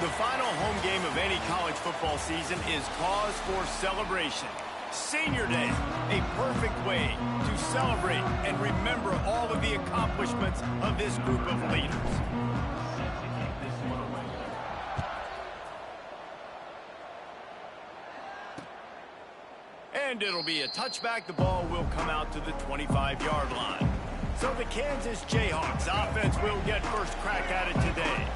The final home game of any college football season is cause for celebration. Senior Day, a perfect way to celebrate and remember all of the accomplishments of this group of leaders. And it'll be a touchback. The ball will come out to the 25-yard line. So the Kansas Jayhawks offense will get first crack at it today.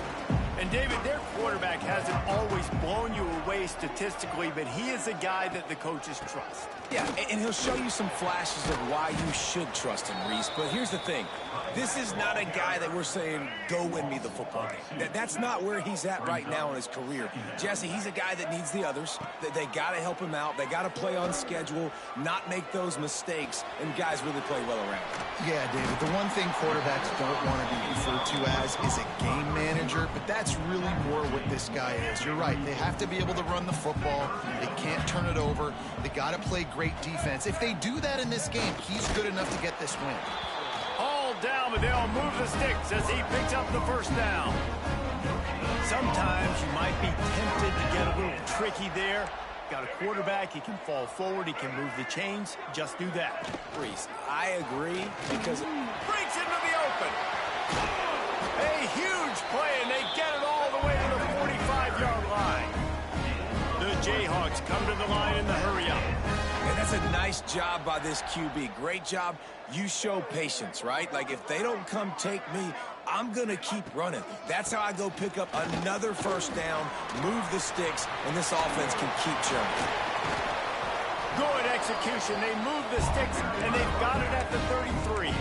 And David, their quarterback hasn't always blown you away statistically, but he is a guy that the coaches trust. Yeah, and he'll show you some flashes of why you should trust him, Reese. But here's the thing. This is not a guy that we're saying, go win me the football game. That's not where he's at right now in his career. Jesse, he's a guy that needs the others. They got to help him out. They got to play on schedule, not make those mistakes, and guys really play well around him. Yeah, David, the one thing quarterbacks don't want to be referred to as is a game manager, but that's really more what this guy is. You're right. They have to be able to run the football. They can't turn it over. They got to play great defense. If they do that in this game, he's good enough to get this win. All down, but they'll move the sticks as he picks up the first down. Sometimes you might be tempted to get a little tricky there. Got a quarterback, he can fall forward, he can move the chains. Just do that. Reese, I agree because it breaks into the open. A huge play, and they get it all the way to the 45-yard line. The Jayhawks come to the line in the hurry-up. And that's a nice job by this QB. Great job. You show patience, right? Like, if they don't come take me, I'm going to keep running. That's how I go pick up another first down, move the sticks, and this offense can keep churning. Good execution. They move the sticks, and they've got it at the 33.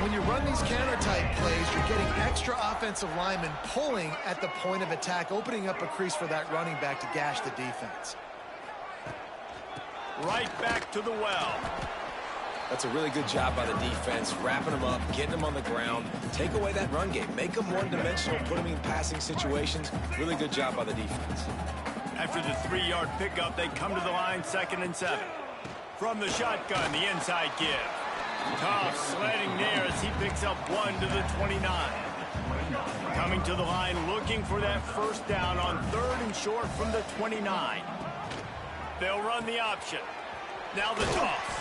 When you run these counter-type plays, you're getting extra offensive linemen pulling at the point of attack, opening up a crease for that running back to gash the defense. Right back to the well. That's a really good job by the defense, wrapping them up, getting them on the ground. Take away that run game. Make them one-dimensional, put them in passing situations. Really good job by the defense. After the 3-yard pickup, they come to the line 2nd and 7. From the shotgun, the inside give. Tough sledding there as he picks up 1 to the 29. Coming to the line, looking for that first down on 3rd and short from the 29. They'll run the option. Now the toss.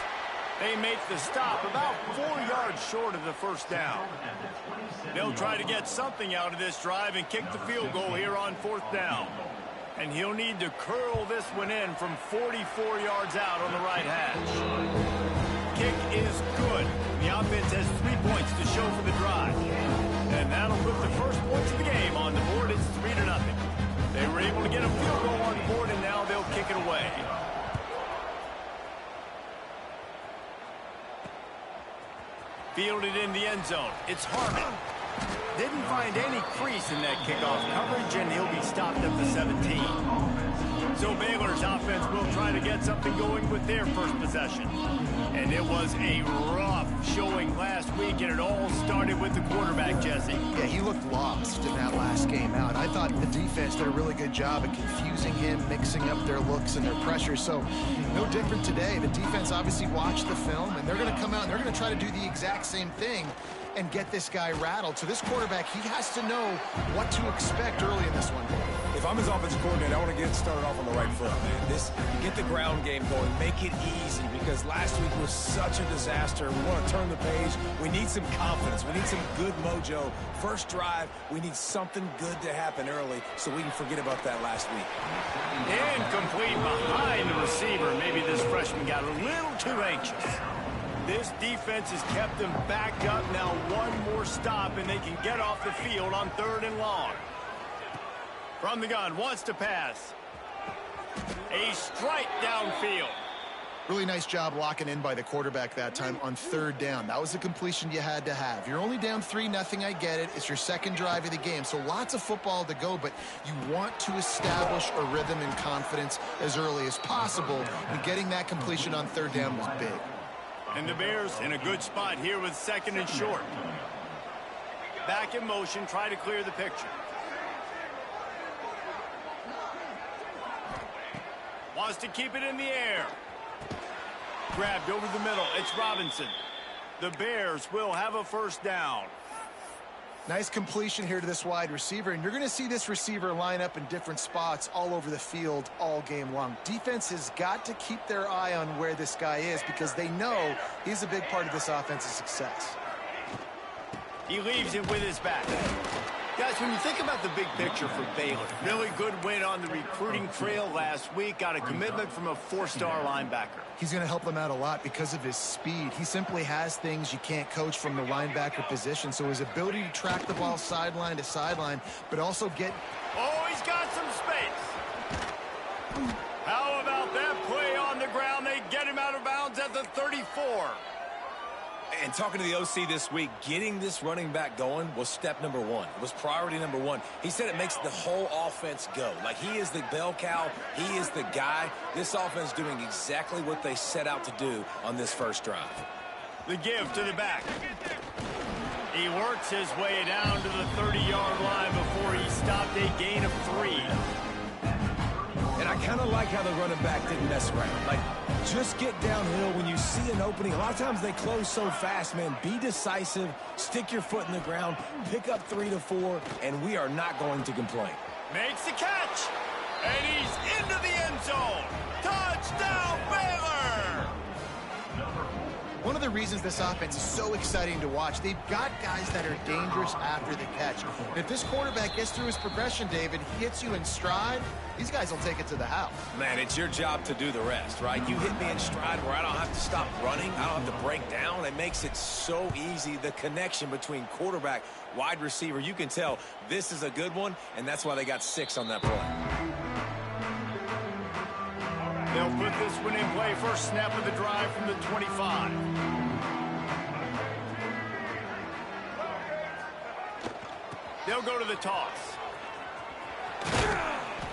They make the stop about 4 yards short of the first down. They'll try to get something out of this drive and kick the field goal here on 4th down. And he'll need to curl this one in from 44 yards out on the right hash. Kick is good. The offense has 3 points to show for the drive. And that'll put the first points of the game on the board. It's 3-0. They were able to get a field goal on the board, and now they'll kick it away. Fielded in the end zone. It's Harmon. Didn't find any crease in that kickoff coverage, and he'll be stopped at the 17. So Baylor's offense will try to get something going with their first possession. And it was a rough showing last week, and it all started with the quarterback, Jesse. Yeah, he looked lost in that last game out. I thought the defense did a really good job of confusing him, mixing up their looks and their pressure. So no different today. The defense obviously watched the film, and they're going to come out and they're going to try to do the exact same thing and get this guy rattled. So this quarterback, he has to know what to expect early in this one. If I'm his offensive coordinator, I want to get started off on the right foot, man. Get the ground game going, make it easy, because last week was such a disaster. We want to turn the page. We need some confidence. We need some good mojo. First drive, we need something good to happen early so we can forget about that last week. Incomplete behind the receiver. Maybe this freshman got a little too anxious. This defense has kept them backed up. Now one more stop, and they can get off the field on 3rd and long. From the gun, wants to pass. A strike downfield. Really nice job locking in by the quarterback that time on 3rd down. That was the completion you had to have. You're only down 3-0, I get it. It's your second drive of the game, so lots of football to go, but you want to establish a rhythm and confidence as early as possible, and getting that completion on 3rd down was big. And the Bears in a good spot here with 2nd and short. Back in motion, try to clear the picture. Wants to keep it in the air. Grabbed over the middle. It's Robinson. The Bears will have a first down. Nice completion here to this wide receiver, and you're going to see this receiver line up in different spots all over the field all game long. Defense has got to keep their eye on where this guy is because they know he's a big part of this offense's success. He leaves it with his back. Guys, when you think about the big picture for Baylor, really good win on the recruiting trail last week, got a commitment from a 4-star linebacker. He's going to help them out a lot because of his speed. He simply has things you can't coach from the linebacker position, so his ability to track the ball sideline to sideline, but also get... Oh, he's got some space. How about that play on the ground? They get him out of bounds at the 34. And talking to the OC this week, getting this running back going was step number one. It was priority number one. He said it makes the whole offense go. Like, he is the bell cow. He is the guy. This offense doing exactly what they set out to do on this first drive. The give to the back. He works his way down to the 30-yard line before he stopped a gain of 3. And I kind of like how the running back didn't mess around. Like, just get downhill when you see an opening. A lot of times they close so fast, man. Be decisive, stick your foot in the ground, pick up 3 to 4, and we are not going to complain. Makes the catch, and he's into the end zone. Touchdown, Baylor! One of the reasons this offense is so exciting to watch, they've got guys that are dangerous after the catch. And if this quarterback gets through his progression, David, he hits you in stride, these guys will take it to the house. Man, it's your job to do the rest, right? You hit me in stride where I don't have to stop running. I don't have to break down. It makes it so easy. The connection between quarterback, wide receiver, you can tell this is a good one, and that's why they got 6 on that play. They'll put this one in play. First snap of the drive from the 25. They'll go to the toss.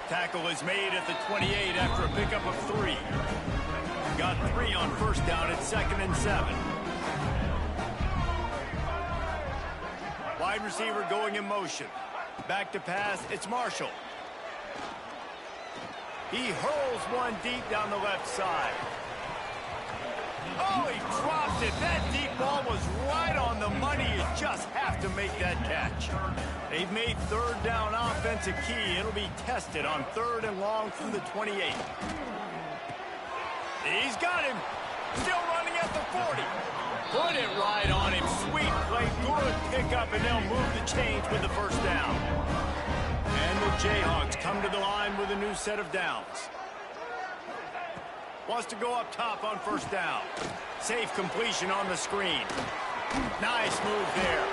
Tackle is made at the 28 after a pickup of 3. Got 3 on first down at 2nd and 7. Wide receiver going in motion. Back to pass, it's Marshall. He hurls one deep down the left side. Oh, he dropped it. That deep ball was right on the money. You just have to make that catch. They've made 3rd down offense a key. It'll be tested on 3rd and long from the 28. He's got him. Still running at the 40. Put it right on him. Sweet play. Good pickup, and they'll move the chains with the first down. And the Jayhawks come to the line with a new set of downs. Wants to go up top on first down. Safe completion on the screen. Nice move there.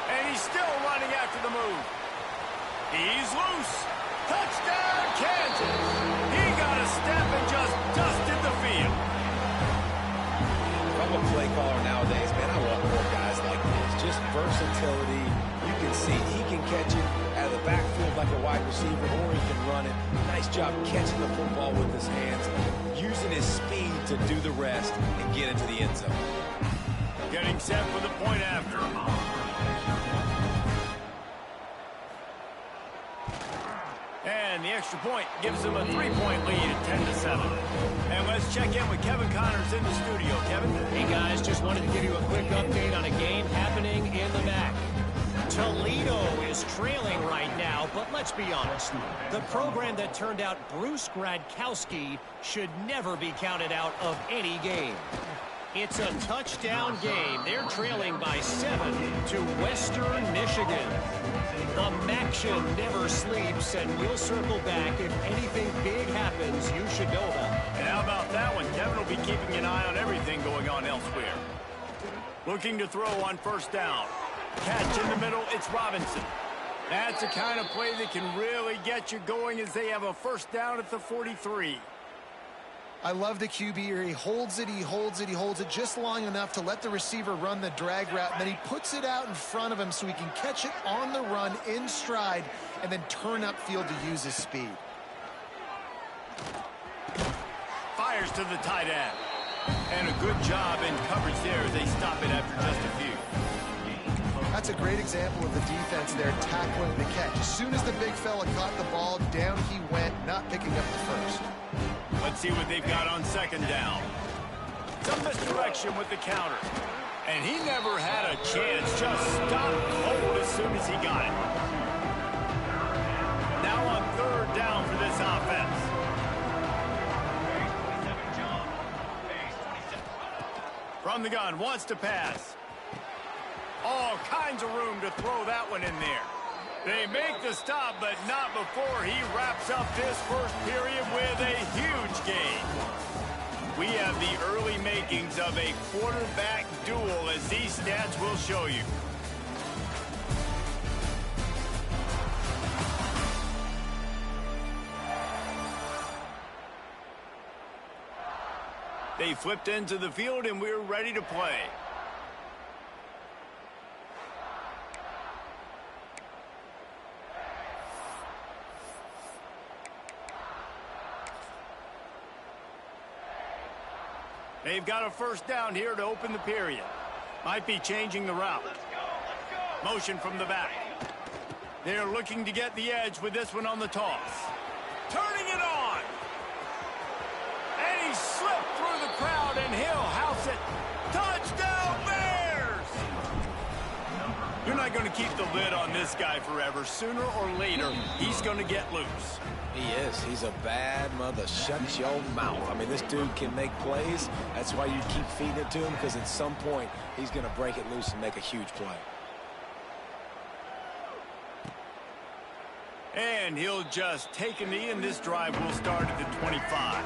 And he's still running after the move. He's loose. Touchdown, Kansas. He got a step and just dusted the field. If I'm a play caller nowadays, man, I want more guys like this. Just versatility. You can see he can catch it out of the backfield like a wide receiver, or he can run it. Nice job catching the football with his hands, using his speed to do the rest and get into the end zone. Getting set for the point after. And the extra point gives them a 3-point lead at 10-7. And let's check in with Kevin Connors in the studio. Kevin? Hey, guys, just wanted to give you a quick update on a game happening in the MAC. Toledo is trailing right now, but let's be honest. The program that turned out Bruce Gradkowski should never be counted out of any game. It's a touchdown game. They're trailing by 7 to Western Michigan. The Maction never sleeps, and we'll circle back if anything big happens you should know about. And how about that one? Kevin will be keeping an eye on everything going on elsewhere. Looking to throw on first down. Catch in the middle, it's Robinson. That's the kind of play that can really get you going as they have a first down at the 43. I love the QB here. He holds it, he holds it, he holds it just long enough to let the receiver run the drag route, and then he puts it out in front of him so he can catch it on the run in stride and then turn upfield to use his speed. Fires to the tight end. And a good job in coverage there as they stop it after just a few. That's a great example of the defense there tackling the catch. As soon as the big fella caught the ball, down he went, not picking up the first. Let's see what they've got on second down. Some misdirection with the counter. And he never had a chance. Just stopped cold as soon as he got it. Now on third down for this offense. From the gun, wants to pass. All kinds of room to throw that one in there. They make the stop, but not before he wraps up this first period with a huge gain. We have the early makings of a quarterback duel, as these stats will show you. They flipped into the field, and we're ready to play. They've got a first down here to open the period. Might be changing the route. Motion from the back. They're looking to get the edge with this one on the toss. Turning it on. And he slipped through the crowd, and he'll house it. Touchdown, Bears! You're not going to keep the lid on this guy forever. Sooner or later, he's going to get loose. He is. He's a bad mother. Shut your mouth. I mean, this dude can make plays. That's why you keep feeding it to him, because at some point, he's going to break it loose and make a huge play. And he'll just take a knee, and this drive will start at the 25.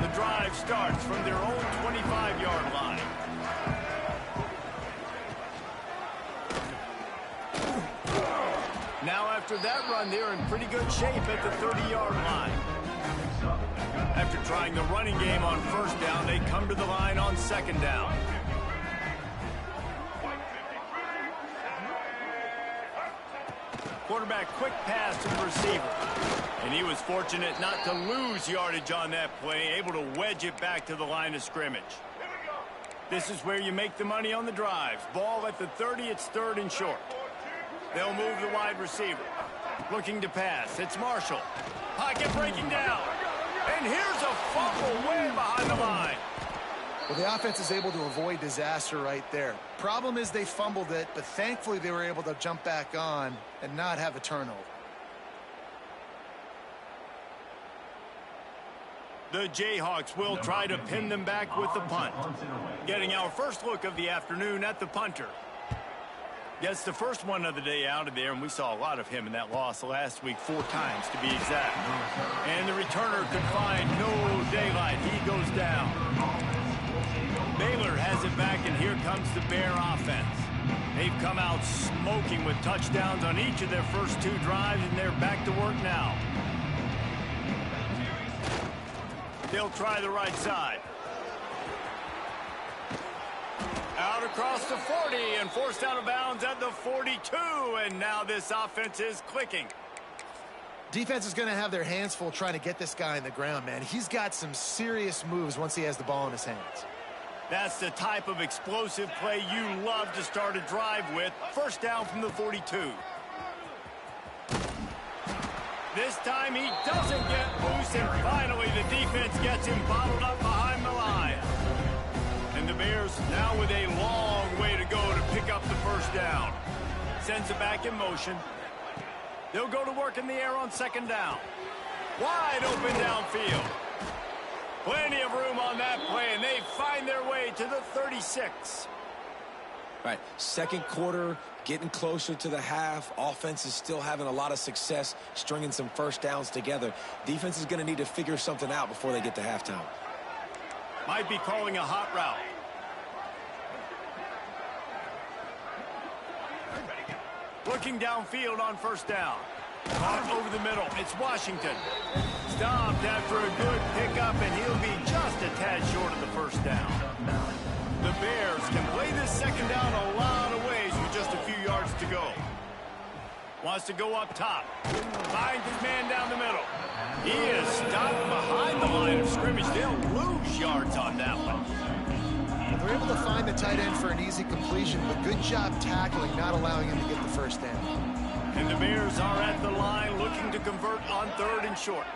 The drive starts from their own 25-yard line. Now after that run, they're in pretty good shape at the 30-yard line. After trying the running game on first down, they come to the line on second down. Quarterback quick pass to the receiver. And he was fortunate not to lose yardage on that play, able to wedge it back to the line of scrimmage. This is where you make the money on the drives. Ball at the 30, it's third and short. They'll move the wide receiver. Looking to pass. It's Marshall. Pocket breaking down. And here's a fumble way behind the line. Well, the offense is able to avoid disaster right there. Problem is they fumbled it, but thankfully they were able to jump back on and not have a turnover. The Jayhawks will try to pin them back with the punt. Getting our first look of the afternoon at the punter. Gets the first one of the day out of there, and we saw a lot of him in that loss last week, 4 times to be exact. And the returner could find no daylight. He goes down. Baylor has it back, and here comes the Bear offense. They've come out smoking with touchdowns on each of their first 2 drives, and they're back to work now. They'll try the right side. Out across the 40 and forced out of bounds at the 42. And now this offense is clicking. Defense is going to have their hands full trying to get this guy on the ground, man. He's got some serious moves once he has the ball in his hands. That's the type of explosive play you love to start a drive with. First down from the 42. This time he doesn't get loose, and finally the defense gets him bottled up behind the line. And the Bears now with a long way to go to pick up the first down. Sends it back in motion. They'll go to work in the air on second down. Wide open downfield. Plenty of room on that play, and they find their way to the 36. Right, second quarter, getting closer to the half. Offense is still having a lot of success stringing some first downs together. Defense is going to need to figure something out before they get to halftime. Might be calling a hot route. Looking downfield on first down. Caught over the middle. It's Washington. Stopped after a good pickup, and he'll be just a tad short of the first down. The Bears can play this second down a lot of ways with just a few yards to go. Wants to go up top. Finds his man down the middle. He is stopped behind the line of scrimmage. They'll lose yards on that one. They're able to find the tight end for an easy completion, but good job tackling, not allowing him to get the first down. And the Bears are at the line looking to convert on third and short.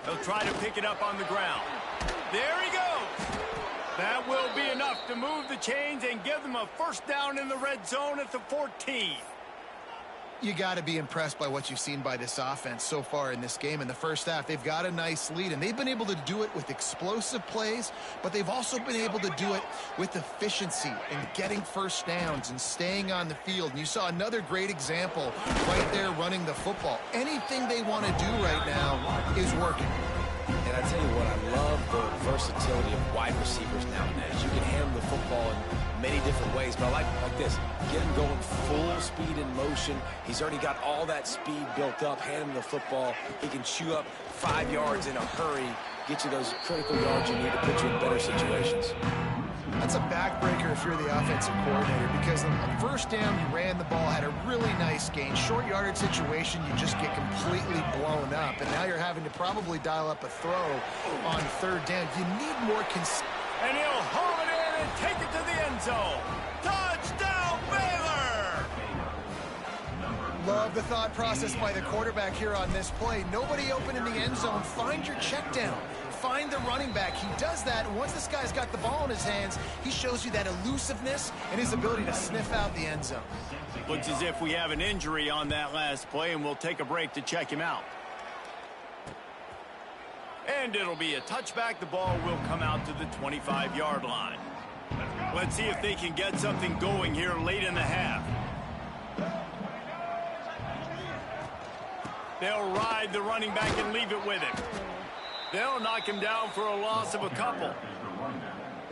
They'll try to pick it up on the ground. There he goes. That will be enough to move the chains and give them a first down in the red zone at the 14. You got to be impressed by what you've seen by this offense so far in this game. In the first half, they've got a nice lead, and they've been able to do it with explosive plays, but they've also been able to do it with efficiency and getting first downs and staying on the field. And you saw another great example right there running the football. Anything they want to do right now is working. And I tell you what, I love the versatility of wide receivers nowadays. You can handle the football in many different ways, but I like this. Get him going full speed in motion. He's already got all that speed built up. Hand him the football. He can chew up 5 yards in a hurry, get you those critical yards you need to put you in better situations. That's a backbreaker if you're the offensive coordinator, because on first down, you ran the ball, had a really nice gain. Short yardage situation, you just get completely blown up, and now you're having to probably dial up a throw on third down. You need more and he'll haul it in and take it to the end zone. Touchdown, Baylor! Love the thought process by the quarterback here on this play. Nobody open in the end zone. Find your check down. Find the running back. He does that, and once this guy's got the ball in his hands, he shows you that elusiveness and his ability to sniff out the end zone. Looks as if we have an injury on that last play, and we'll take a break to check him out. And it'll be a touchback. The ball will come out to the 25-yard line. Let's see if they can get something going here late in the half. They'll ride the running back and leave it with him. They'll knock him down for a loss of a couple.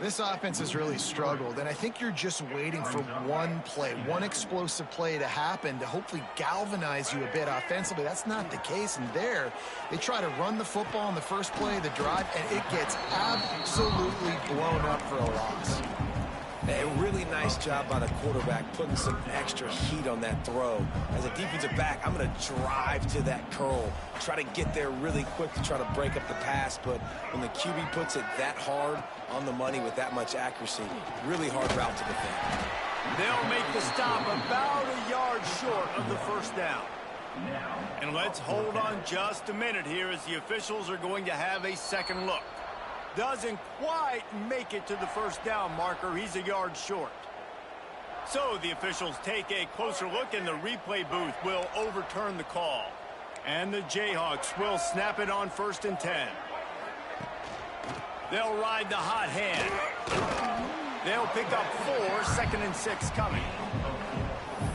This offense has really struggled, and I think you're just waiting for one play, one explosive play to happen to hopefully galvanize you a bit offensively. That's not the case, and there they try to run the football in the first play of the drive, and it gets absolutely blown up for a loss. A really nice job by the quarterback putting some extra heat on that throw. As a defensive back, I'm going to drive to that curl, try to get there really quick to try to break up the pass, but when the QB puts it that hard on the money with that much accuracy, really hard route to defend. They'll make the stop about a yard short of the first down. And let's hold on just a minute here as the officials are going to have a second look. Doesn't quite make it to the first down marker. He's a yard short. So the officials take a closer look, and the replay booth will overturn the call. And the Jayhawks will snap it on 1st and 10. They'll ride the hot hand. They'll pick up 4, 2nd and 6 coming.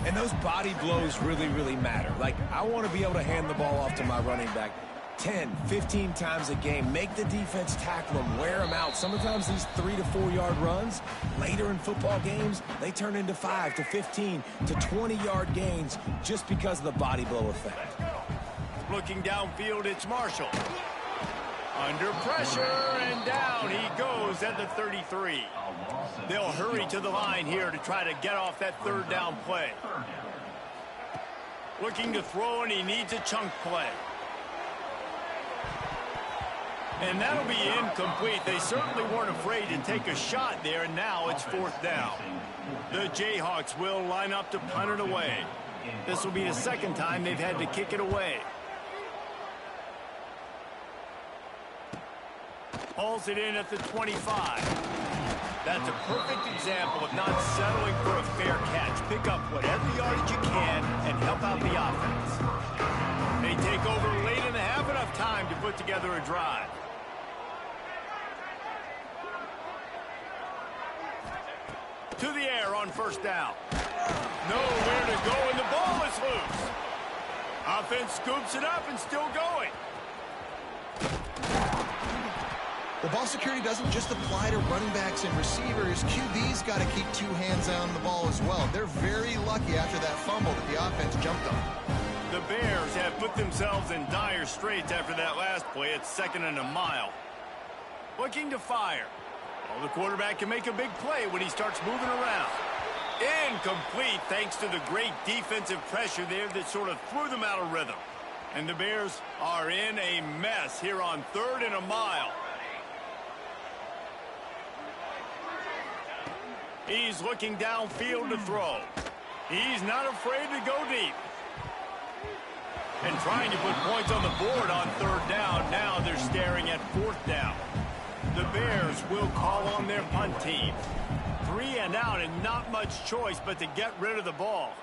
And those body blows really, really matter. Like, I want to be able to hand the ball off to my running back 10, 15 times a game. Make the defense tackle them, wear them out. Sometimes these 3 to 4 yard runs, later in football games, they turn into 5 to 15 to 20 yard gains just because of the body blow effect. Looking downfield, it's Marshall. Under pressure, and down he goes at the 33. They'll hurry to the line here to try to get off that third down play. Looking to throw, and he needs a chunk play. And that'll be incomplete. They certainly weren't afraid to take a shot there, and now it's 4th down. The Jayhawks will line up to punt it away. This will be the second time they've had to kick it away. Hauls it in at the 25. That's a perfect example of not settling for a fair catch. Pick up whatever yardage you can and help out the offense. They take over late in the half, enough time to put together a drive. To the air on 1st down. Nowhere to go, and the ball is loose. Offense scoops it up and still going. The ball security doesn't just apply to running backs and receivers. QB's got to keep 2 hands on the ball as well. They're very lucky after that fumble that the offense jumped on. The Bears have put themselves in dire straits after that last play. It's 2nd and a mile. Looking to fire. Well, the quarterback can make a big play when he starts moving around. Incomplete thanks to the great defensive pressure there that sort of threw them out of rhythm. And the Bears are in a mess here on 3rd and a mile. He's looking downfield to throw. He's not afraid to go deep. And trying to put points on the board on 3rd down. Now they're staring at 4th down. The Bears will call on their punt team. 3 and out and not much choice but to get rid of the ball.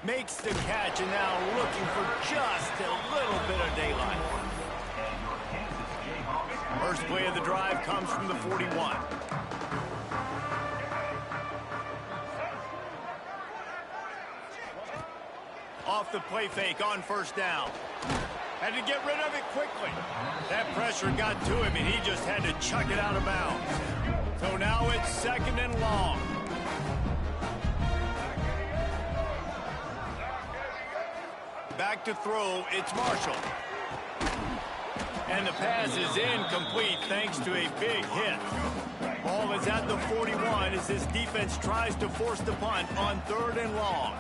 Makes the catch and now looking for just a little bit of daylight. First play of the drive comes from the 41. Off the play fake on first down. Had to get rid of it quickly. That pressure got to him, and he just had to chuck it out of bounds. So now it's 2nd and long. Back to throw, it's Marshall. And the pass is incomplete thanks to a big hit. Ball is at the 41 as this defense tries to force the punt on 3rd and long.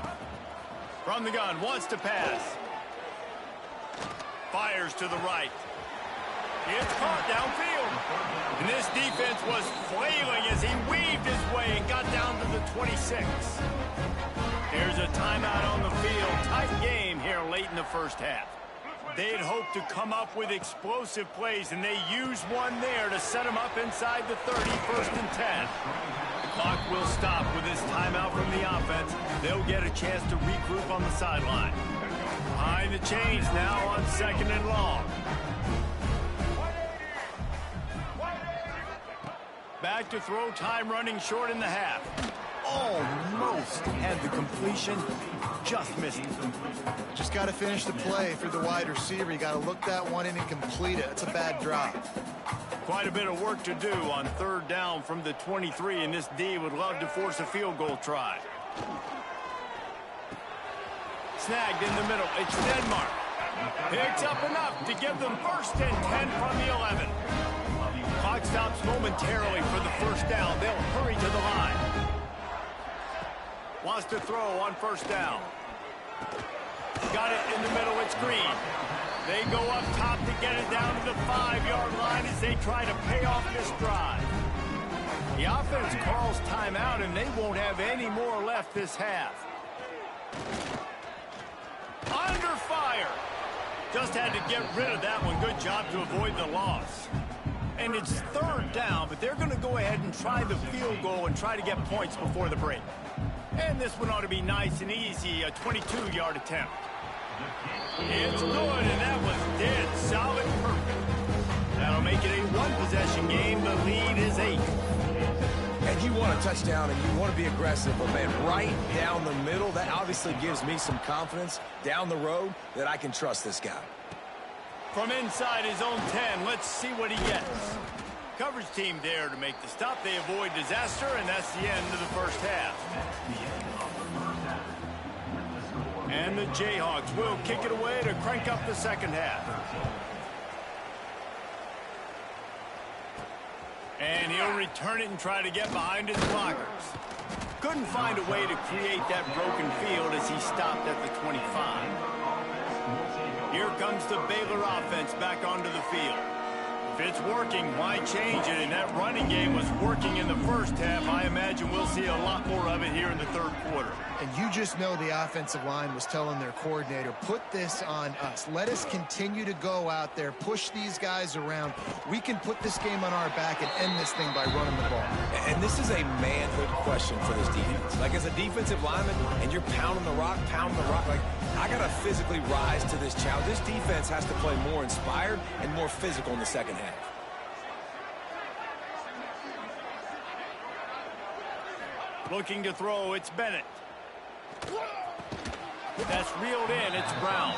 From the gun, wants to pass. Fires to the right. It's caught downfield. And this defense was flailing as he weaved his way and got down to the 26. There's a timeout on the field. Tight game here late in the first half. They'd hoped to come up with explosive plays, and they used one there to set them up inside the 30, 1st and 10. The clock will stop with this timeout from the offense. They'll get a chance to regroup on the sideline. Behind the chains now on 2nd and long. Back to throw, time running short in the half. Almost had the completion, just missed it. Just got to finish the play for the wide receiver. You got to look that one in and complete it. It's a bad drop. Quite a bit of work to do on 3rd down from the 23, and this D would love to force a field goal try. Snagged in the middle. It's Denmark. Picks up enough to give them 1st and 10 from the 11. Clock stops momentarily for the 1st down. They'll hurry to the line. Wants to throw on 1st down. Got it in the middle. It's Green. They go up top to get it down to the 5-yard line as they try to pay off this drive. The offense calls timeout, and they won't have any more left this half. Under fire. Just had to get rid of that one. Good job to avoid the loss. And it's 3rd down, but they're going to go ahead and try the field goal and try to get points before the break. And this one ought to be nice and easy, a 22-yard attempt. It's good, and that was dead solid perfect. That'll make it a 1-possession game. The lead is 8. And you want a touchdown, and you want to be aggressive, but, man, right down the middle, that obviously gives me some confidence down the road that I can trust this guy. From inside his own 10, let's see what he gets. Coverage team there to make the stop. They avoid disaster, and that's the end of the first half. And the Jayhawks will kick it away to crank up the second half. And he'll return it and try to get behind his blockers. Couldn't find a way to create that broken field as he stopped at the 25. Here comes the Baylor offense back onto the field. If it's working, why change it? And that running game was working in the first half. I imagine we'll see a lot more of it here in the 3rd quarter. And you just know the offensive line was telling their coordinator, put this on us. Let us continue to go out there, push these guys around. We can put this game on our back and end this thing by running the ball. And this is a manhood question for this defense. Like, as a defensive lineman, and you're pounding the rock, like, I got to physically rise to this challenge. This defense has to play more inspired and more physical in the second half. Looking to throw, it's Bennett. That's reeled in, it's Brown.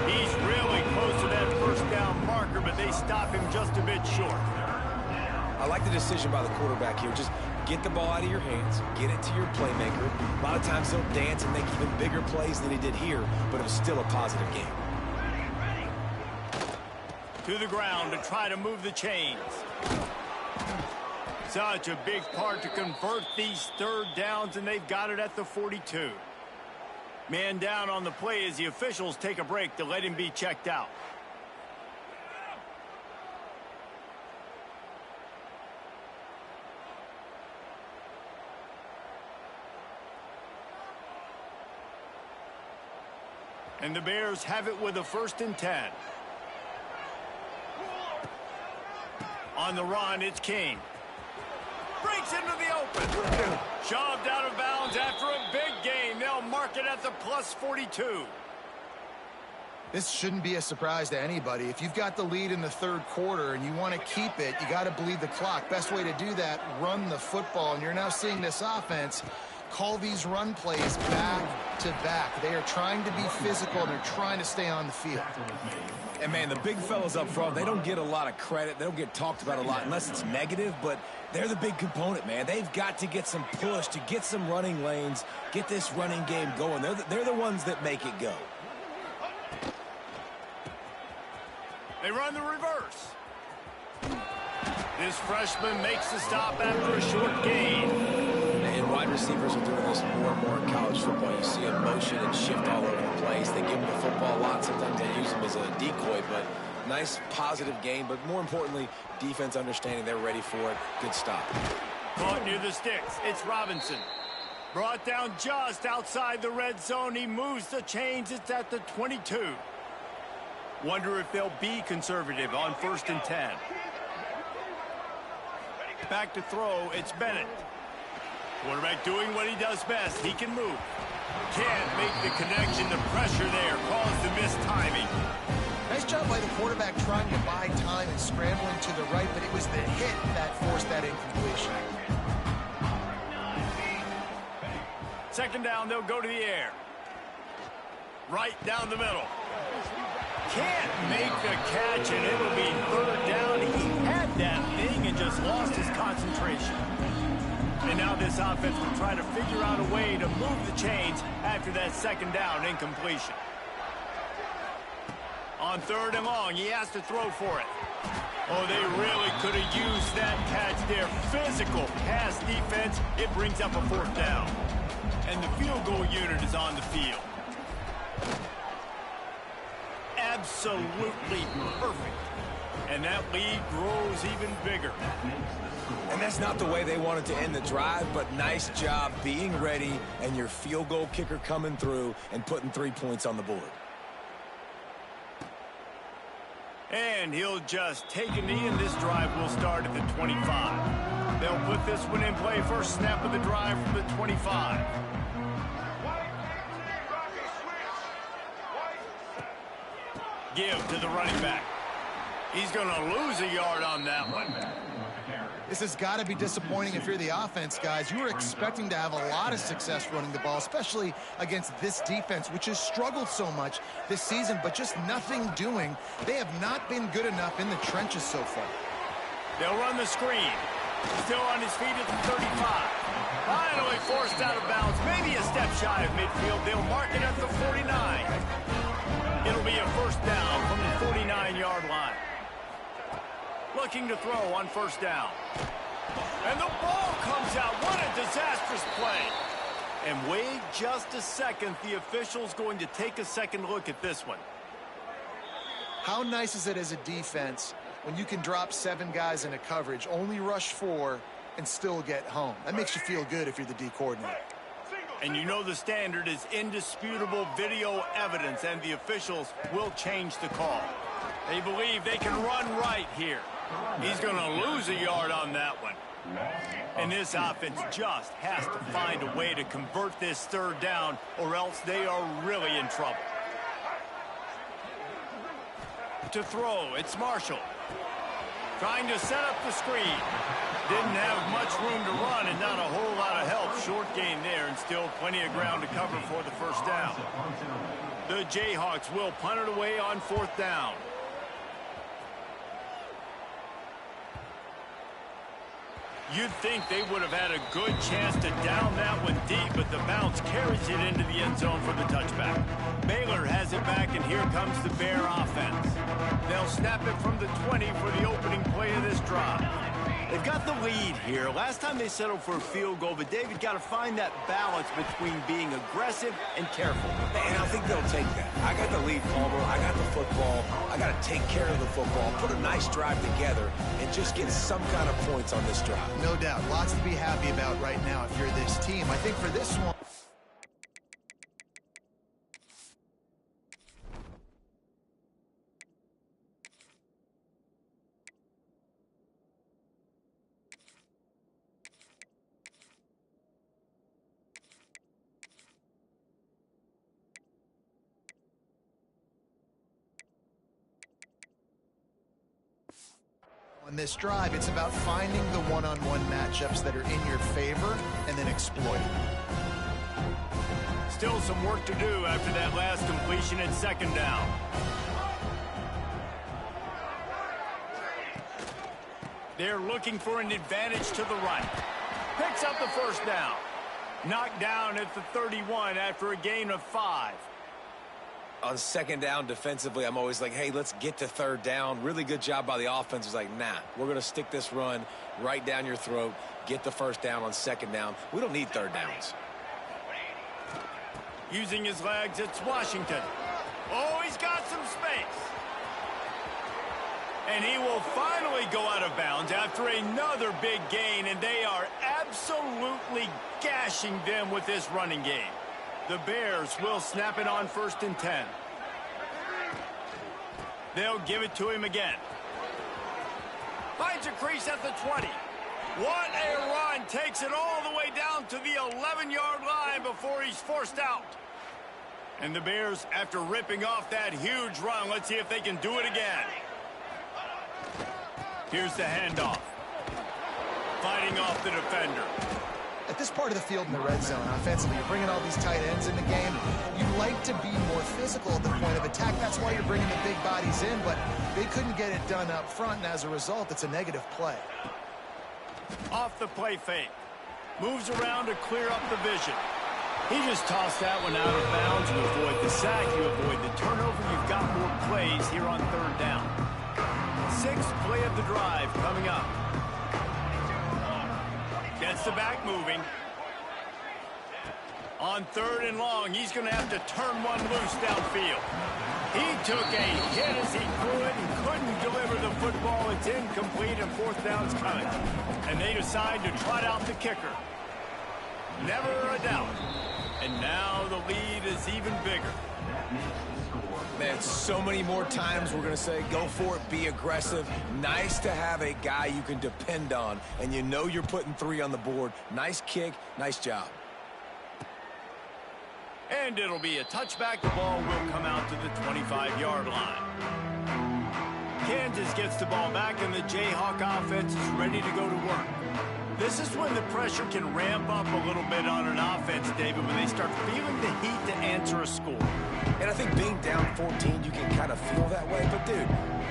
He's really close to that 1st down marker, but they stop him just a bit short. I like the decision by the quarterback here. Just get the ball out of your hands, get it to your playmaker. A lot of times he'll dance and make even bigger plays than he did here, but it was still a positive game. To the ground to try to move the chains. Such a big part to convert these 3rd downs, and they've got it at the 42. Man down on the play as the officials take a break to let him be checked out. And the Bears have it with a 1st and 10. On the run, it's King. Breaks into the open. Shoved out of bounds after a big gain. They'll mark it at the plus 42. This shouldn't be a surprise to anybody. If you've got the lead in the third quarter and you want to keep it, you got to bleed the clock. Best way to do that, run the football. And you're now seeing this offense call these run plays back to back. They are trying to be physical, and they're trying to stay on the field. And, man, the big fellas up front, they don't get a lot of credit. They don't get talked about a lot unless it's negative, but they're the big component, man. They've got to get some push, to get some running lanes, get this running game going. They're the ones that make it go. They run the reverse. This freshman makes the stop after a short gain. And wide receivers are doing this more and more in college football. You see them motion and shift all over the place. They give them the football a lot. Sometimes they use them as a decoy, but nice positive game. But more importantly, defense understanding they're ready for it. Good stop. Caught near the sticks. It's Robinson. Brought down just outside the red zone. He moves the chains. It's at the 22. Wonder if they'll be conservative on 1st and 10. Back to throw. It's Bennett. Quarterback doing what he does best. He can move. Can't make the connection. The pressure there caused the missed timing. Nice job by the quarterback trying to buy time and scrambling to the right, but it was the hit that forced that incompletion. Second down, they'll go to the air. Right down the middle. Can't make the catch, and it'll be 3rd down. He had that thing and just lost his concentration. And now this offense will try to figure out a way to move the chains after that 2nd down incompletion. On 3rd and long, he has to throw for it. Oh, they really could have used that catch there. Physical pass defense. It brings up a 4th down. And the field goal unit is on the field. Absolutely perfect. And that lead grows even bigger. And that's not the way they wanted to end the drive, but nice job being ready and your field goal kicker coming through and putting 3 points on the board. And he'll just take a knee, and this drive will start at the 25. They'll put this one in play. First snap of the drive from the 25. Give to the running back. He's going to lose a yard on that one. This has got to be disappointing if you're the offense, guys. You were expecting to have a lot of success running the ball, especially against this defense, which has struggled so much this season, but just nothing doing. They have not been good enough in the trenches so far. They'll run the screen. Still on his feet at the 35. Finally forced out of bounds. Maybe a step shy of midfield. They'll mark it at the 49. It'll be a 1st down from the 49-yard line. Looking to throw on 1st down. And the ball comes out. What a disastrous play. And wait just a second. The official's going to take a second look at this one. How nice is it as a defense when you can drop 7 guys in a coverage, only rush 4, and still get home? That makes you feel good if you're the D coordinator. And you know the standard is indisputable video evidence, and the officials will change the call. They believe they can run right here. He's going to lose a yard on that one. And this offense just has to find a way to convert this 3rd down, or else they are really in trouble. To throw, it's Marshall. Trying to set up the screen. Didn't have much room to run and not a whole lot of help. Short gain there, and still plenty of ground to cover for the 1st down. The Jayhawks will punt it away on 4th down. You'd think they would have had a good chance to down that one deep, but the bounce carries it into the end zone for the touchback. Baylor has it back, and here comes the Bear offense. They'll snap it from the 20 for the opening play of this drive. They've got the lead here. Last time they settled for a field goal, but David got to find that balance between being aggressive and careful. And I think they'll take that. I got the lead, Palmer. I got the football. I got to take care of the football, put a nice drive together, and just get some kind of points on this drive. No doubt. Lots to be happy about right now if you're this team. I think for this one, in this drive. It's about finding the one-on-one matchups that are in your favor and then exploiting them. Still some work to do after that last completion at second down. They're looking for an advantage to the right. Picks up the first down. Knocked down at the 31 after a gain of 5. On second down defensively, I'm always like, hey, let's get to third down. Really good job by the offense. It's like, nah, we're going to stick this run right down your throat, get the first down on second down. We don't need third downs. Using his legs, it's Washington. Oh, he's got some space. And he will finally go out of bounds after another big gain, and they are absolutely gashing them with this running game. The Bears will snap it on 1st and 10. They'll give it to him again. Finds a crease at the 20. What a run. Takes it all the way down to the 11-yard line before he's forced out. And the Bears, after ripping off that huge run, let's see if they can do it again. Here's the handoff. Fighting off the defender. At this part of the field in the red zone, offensively, you're bringing all these tight ends in the game. You'd like to be more physical at the point of attack. That's why you're bringing the big bodies in, but they couldn't get it done up front, and as a result, it's a negative play. Off the play fake. Moves around to clear up the vision. He just tossed that one out of bounds. You avoid the sack, you avoid the turnover. You've got more plays here on third down. 6th play of the drive coming up. Gets the back moving. On 3rd and long, he's going to have to turn one loose downfield. He took a hit as he could and couldn't deliver the football. It's incomplete and 4th down's coming. And they decide to trot out the kicker. Never a doubt. And now the lead is even bigger. Man, so many more times we're going to say, go for it, be aggressive. Nice to have a guy you can depend on, and you know you're putting 3 on the board. Nice kick, nice job. And it'll be a touchback. The ball will come out to the 25-yard line. Kansas gets the ball back, and the Jayhawk offense is ready to go to work. This is when the pressure can ramp up a little bit on an offense, David, when they start feeling the heat to answer a score. And I think being down 14, you can kind of feel that way. But, dude,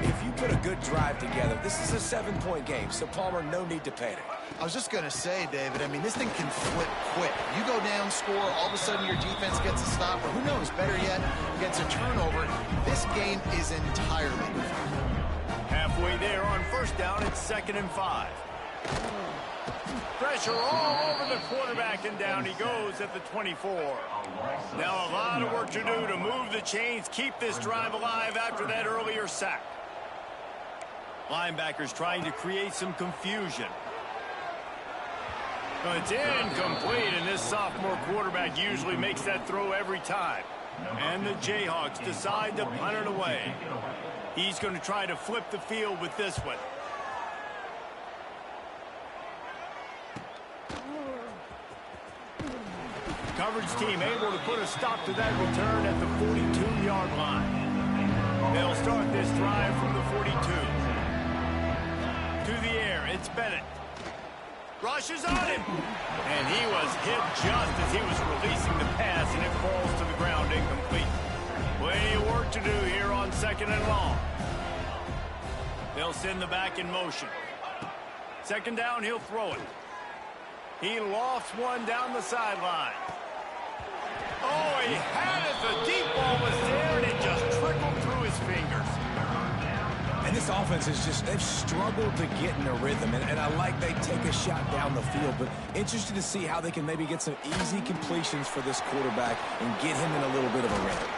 if you put a good drive together, this is a 7-point game. So, Palmer, no need to panic. I was just going to say, David, I mean, this thing can flip quick. You go down, score, all of a sudden your defense gets a stop, or who knows, better yet, gets a turnover. This game is entirely different. Halfway there on 1st down, it's 2nd and 5. Pressure all over the quarterback, and down he goes at the 24. Now a lot of work to do to move the chains, keep this drive alive after that earlier sack. Linebackers trying to create some confusion. Well, it's incomplete, and this sophomore quarterback usually makes that throw every time. And the Jayhawks decide to punt it away. He's going to try to flip the field with this one. Coverage team able to put a stop to that return at the 42-yard line. They'll start this drive from the 42. To the air, it's Bennett. Rushes on him. And he was hit just as he was releasing the pass, and it falls to the ground incomplete. Plenty of work to do here on 2nd and long. They'll send the back in motion. 2nd down, he'll throw it. He lofts one down the sideline. Oh, he had it. The deep ball was there, and it just trickled through his fingers. And this offense is just, they've struggled to get in a rhythm, and I like they take a shot down the field, but interested to see how they can maybe get some easy completions for this quarterback and get him in a little bit of a rhythm.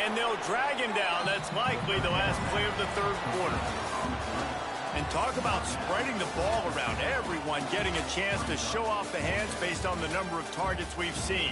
And they'll drag him down. That's likely the last play of the 3rd quarter. And talk about spreading the ball around. Everyone getting a chance to show off the hands based on the number of targets we've seen.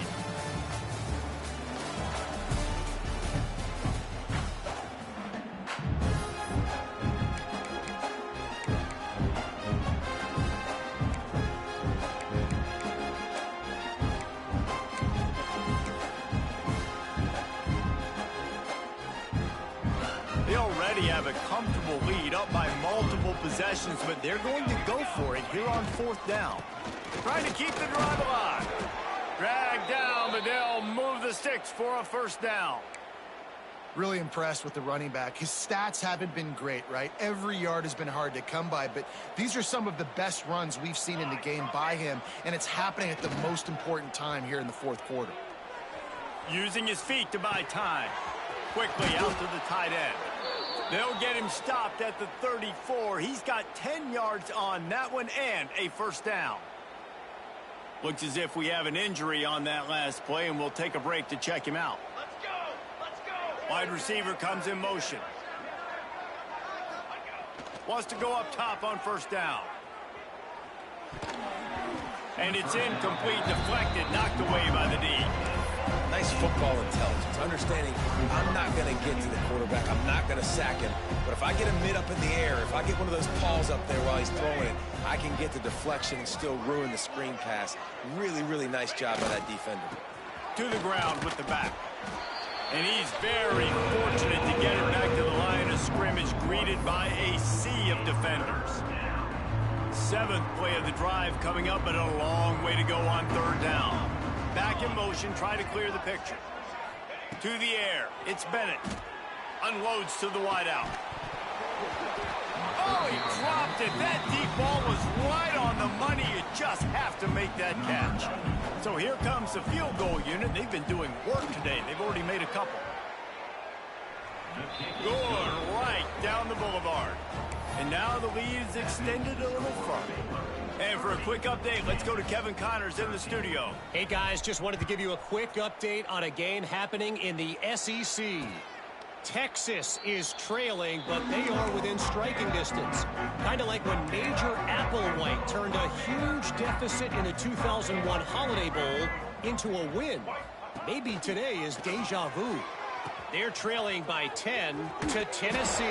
They already have a comfortable lead, up by multiple possessions, but they're going to go for it here on 4th down. Trying to keep the drive alive. Dragged down, but they'll move the sticks for a 1st down. Really impressed with the running back. His stats haven't been great, right? Every yard has been hard to come by, but these are some of the best runs we've seen in the game by him, and it's happening at the most important time here in the 4th quarter. Using his feet to buy time. Quickly out to the tight end. They'll get him stopped at the 34. He's got 10 yards on that one and a 1st down. Looks as if we have an injury on that last play, and we'll take a break to check him out. Wide receiver comes in motion. Wants to go up top on 1st down. And it's incomplete, deflected, knocked away by the D. Nice football intelligence, understanding I'm not going to get to the quarterback, I'm not going to sack him, but if I get him mid up in the air, if I get one of those paws up there while he's throwing it, I can get the deflection and still ruin the screen pass. Really, really nice job by that defender. To the ground with the back. And he's very fortunate to get it back to the line of scrimmage, greeted by a sea of defenders. 7th play of the drive coming up, but a long way to go on 3rd down. Back in motion, try to clear the picture. To the air, it's Bennett. Unloads to the wideout. Oh, he dropped it. That deep ball was right on the money. You just have to make that catch. So here comes the field goal unit. They've been doing work today. They've already made a couple. Going right down the boulevard. And now the lead is extended a little further. And for a quick update, let's go to Kevin Connors in the studio. Hey, guys, just wanted to give you a quick update on a game happening in the SEC. Texas is trailing, but they are within striking distance. Kind of like when Major Applewhite turned a huge deficit in the 2001 Holiday Bowl into a win. Maybe today is deja vu. They're trailing by 10 to Tennessee.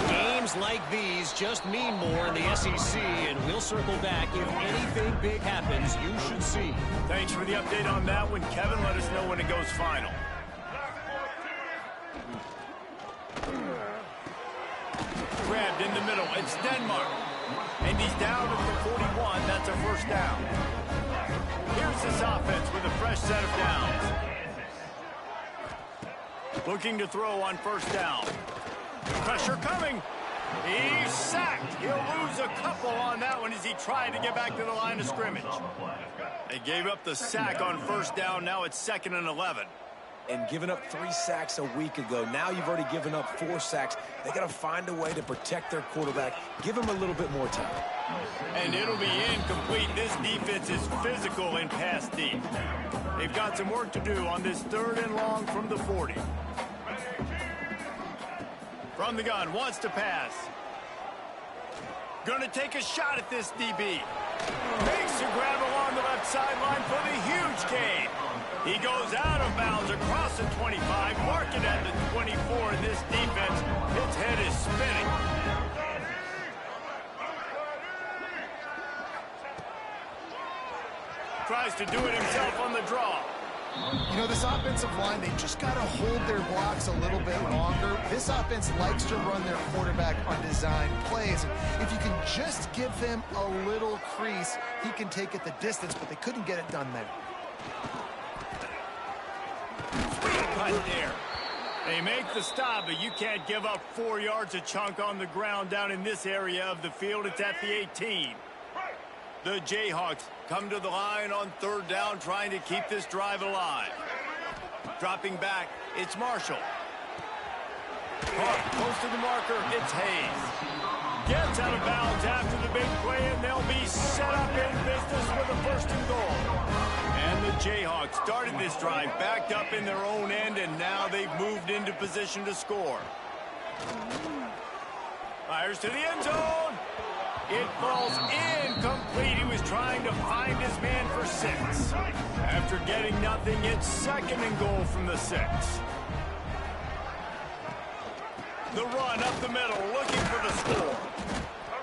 Games like these just mean more in the SEC, and we'll circle back. If anything big happens, you should see. Thanks for the update on that one, Kevin. Let us know when it goes final. Grabbed in the middle. It's Denmark. And he's down at the 41. That's a 1st down. Here's this offense with a fresh set of downs. Looking to throw on 1st down. Pressure coming. He's sacked. He'll lose a couple on that one as he tried to get back to the line of scrimmage. They gave up the sack on 1st down. Now it's 2nd and 11. And giving up 3 sacks a week ago. Now you've already given up 4 sacks. They got to find a way to protect their quarterback. Give him a little bit more time. And it'll be incomplete. This defense is physical and pass deep. They've got some work to do on this 3rd and long from the 40. From the gun, wants to pass. Gonna take a shot at this DB. Makes a grab along the left sideline for the huge gain. He goes out of bounds across the 25, marking at the 24, and this defense, its head is spinning. Tries to do it himself on the draw. You know, this offensive line, they just got to hold their blocks a little bit longer. This offense likes to run their quarterback on design plays. And if you can just give him a little crease, he can take it the distance, but they couldn't get it done there. Cut there. They make the stop, but you can't give up 4 yards a chunk on the ground down in this area of the field. It's at the 18. The Jayhawks come to the line on 3rd down, trying to keep this drive alive. Dropping back, it's Marshall. Close to the marker, it's Hayes. Gets out of bounds after the big play, and they'll be set up in business with a 1st and goal. And the Jayhawks started this drive backed up in their own end, and now they've moved into position to score. Fires to the end zone. It falls incomplete. He was trying to find his man for 6. After getting nothing, it's 2nd and goal from the 6. The run up the middle, looking for the score.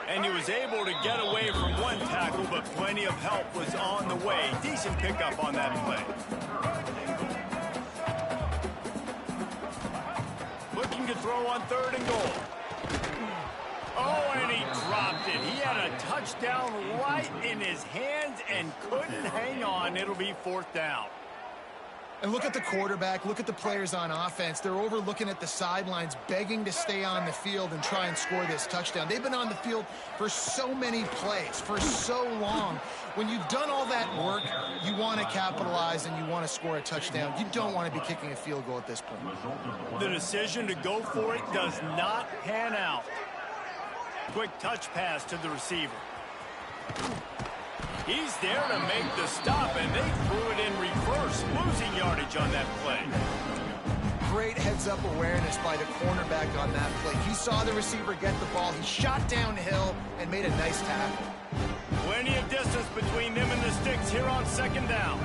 And he was able to get away from one tackle, but plenty of help was on the way. Decent pickup on that play. Looking to throw on 3rd and goal. Oh, and he dropped it. He had a touchdown right in his hands and couldn't hang on. It'll be 4th down. And look at the quarterback, look at the players on offense. They're over looking at the sidelines, begging to stay on the field and try and score this touchdown. They've been on the field for so many plays, for so long. When you've done all that work, you want to capitalize and you want to score a touchdown. You don't want to be kicking a field goal at this point. The decision to go for it does not pan out. Quick touch pass to the receiver. He's there to make the stop, and they threw it in reverse, losing yardage on that play. Great heads-up awareness by the cornerback on that play. He saw the receiver get the ball. He shot downhill and made a nice tackle. Plenty of distance between them and the sticks here on 2nd down.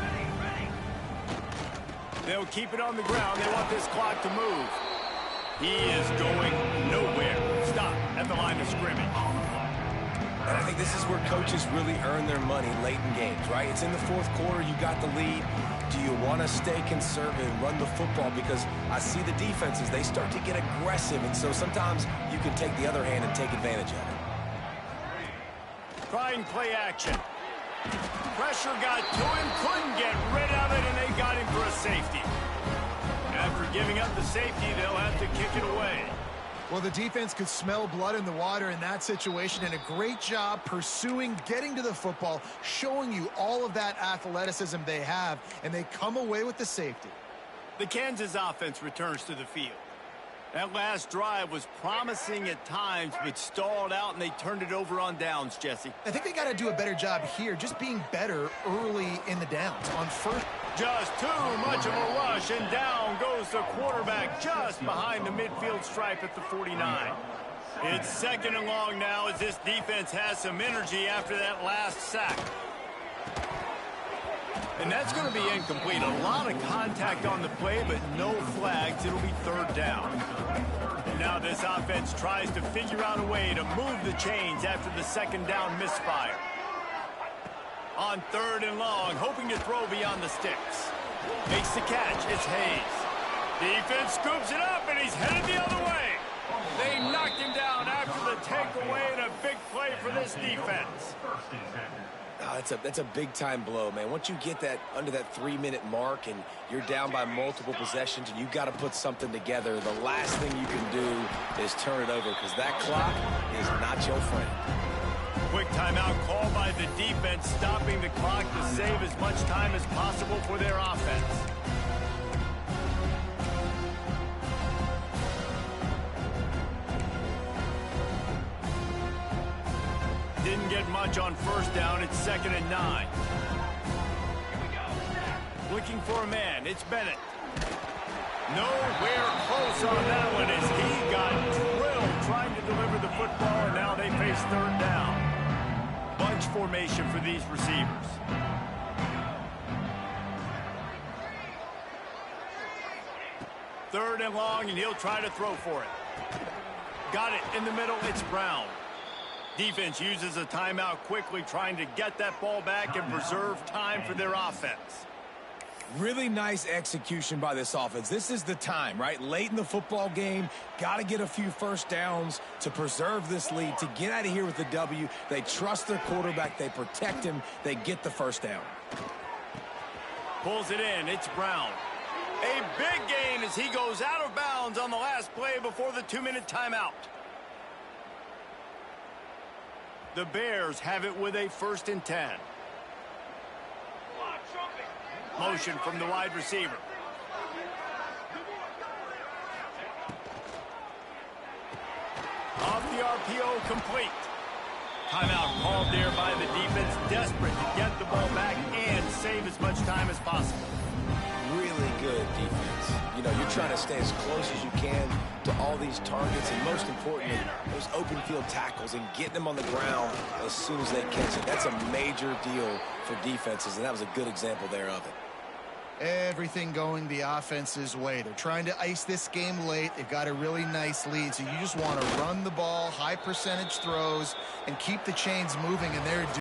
They'll keep it on the ground. They want this clock to move. He is going nowhere. Stop at the line of scrimmage. And I think this is where coaches really earn their money late in games, right? It's in the 4th quarter. You got the lead. Do you want to stay conservative and run the football? Because I see the defenses, they start to get aggressive, and so sometimes you can take the other hand and take advantage of it. Trying play action. Pressure got to him, couldn't get rid of it, and they got him for a safety. After giving up the safety, they'll have to kick it away. Well, the defense could smell blood in the water in that situation, and a great job pursuing, getting to the football, showing you all of that athleticism they have, and they come away with the safety. The Kansas offense returns to the field. That last drive was promising at times, but stalled out, and they turned it over on downs, Jesse. I think they got to do a better job here, just being better early in the downs. On first, just too much of a rush, and down goes the quarterback just behind the midfield stripe at the 49. It's 2nd and long now as this defense has some energy after that last sack. And that's going to be incomplete. A lot of contact on the play, but no flags. It'll be 3rd down. And now this offense tries to figure out a way to move the chains after the 2nd down misfire. On 3rd and long, hoping to throw beyond the sticks. Makes the catch. It's Hayes. Defense scoops it up, and he's headed the other way. They knocked him down after the takeaway, and a big play for this defense. Oh, that's a big-time blow, man. Once you get that under that 3-minute mark and you're down by multiple possessions and you've got to put something together, the last thing you can do is turn it over because that clock is not your friend. Quick timeout call by the defense, stopping the clock to save as much time as possible for their offense. Didn't get much on 1st down. It's 2nd and 9. Looking for a man. It's Bennett. Nowhere close on that one as he got drilled trying to deliver the football, and now they face 3rd down. Bunch formation for these receivers. Third and long, and he'll try to throw for it. Got it in the middle. It's Brown. Defense uses a timeout quickly, trying to get that ball back and preserve time for their offense. Really nice execution by this offense. This is the time, right? Late in the football game, got to get a few 1st downs to preserve this lead, to get out of here with the W. They trust their quarterback. They protect him. They get the 1st down. Pulls it in. It's Brown. A big gain as he goes out of bounds on the last play before the 2-minute timeout. The Bears have it with a 1st and 10. Motion from the wide receiver. Off the RPO, complete. Timeout called there by the defense, desperate to get the ball back and save as much time as possible. Really good defense. You know, you're trying to stay as close as you can to all these targets, and most importantly, those open field tackles and getting them on the ground as soon as they catch it. That's a major deal for defenses, and that was a good example there of it. Everything going the offense's way. They're trying to ice this game late. They've got a really nice lead, so you just want to run the ball, high percentage throws, and keep the chains moving, and they're